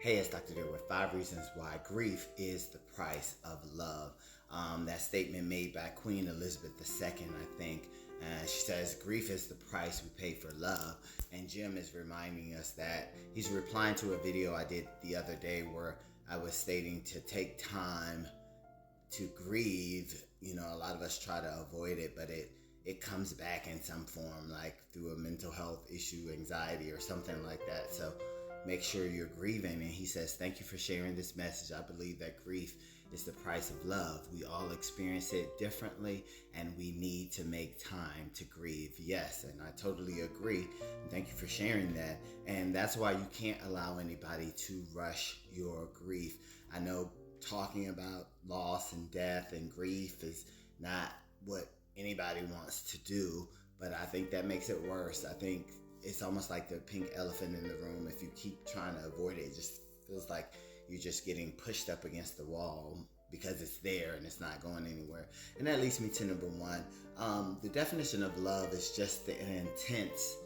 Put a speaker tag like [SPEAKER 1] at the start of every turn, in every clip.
[SPEAKER 1] Hey, it's Dr. Deer with 5 reasons why grief is the price of love. That statement made by Queen Elizabeth II, I think. She says, grief is the price we pay for love. And Jim is reminding us that he's replying to a video I did the other day where I was stating to take time to grieve. You know, a lot of us try to avoid it, but it comes back in some form, like through a mental health issue, anxiety, or something like that. So make sure you're grieving. And he says, thank you for sharing this message. I believe that grief is the price of love. We all experience it differently, and we need to make time to grieve. Yes, and I totally agree. And thank you for sharing that. And that's why you can't allow anybody to rush your grief. I know talking about loss and death and grief is not what anybody wants to do, but I think that makes it worse. I think it's almost like the pink elephant in the room. If you keep trying to avoid it, it just feels like you're just getting pushed up against the wall because it's there and it's not going anywhere. And that leads me to number one. The definition of love is just an intense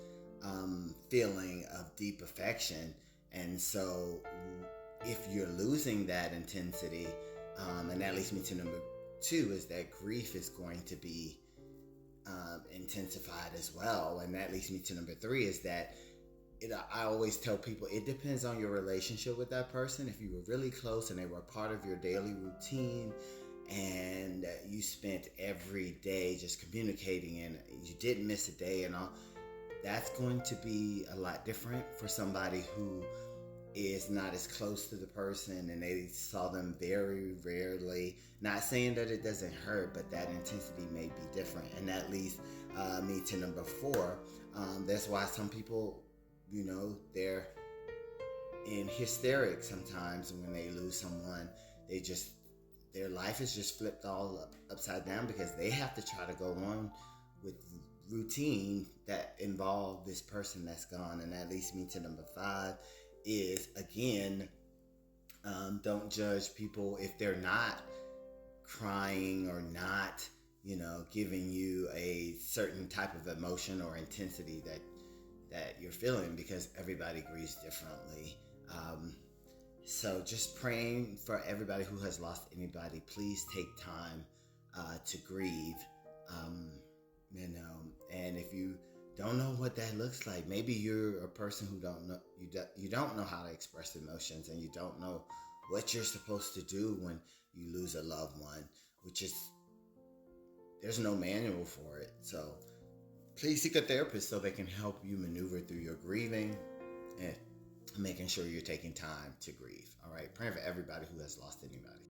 [SPEAKER 1] feeling of deep affection. And so if you're losing that intensity, and that leads me to number two, is that grief is going to be intensified as well. And that leads me to number three, is that I always tell people it depends on your relationship with that person. If you were really close and they were part of your daily routine and you spent every day just communicating and you didn't miss a day and all, that's going to be a lot different for somebody who is not as close to the person and they saw them very rarely. Not saying that it doesn't hurt, but that intensity may be different. And that leads me to number four. That's why some people, you know, they're in hysterics sometimes when they lose someone. Their life is just flipped all upside down because they have to try to go on with routine that involve this person that's gone. And that leads me to number five, is again, don't judge people if they're not crying or not, you know, giving you a certain type of emotion or intensity that you're feeling, because everybody grieves differently. So just praying for everybody who has lost anybody. Please take time to grieve. You know, and if you don't know what that looks like, maybe you're a person who don't know, you don't know how to express emotions, and you don't know what you're supposed to do when you lose a loved one, which is, there's no manual for it. So please seek a therapist so they can help you maneuver through your grieving and making sure you're taking time to grieve. All right, praying for everybody who has lost anybody.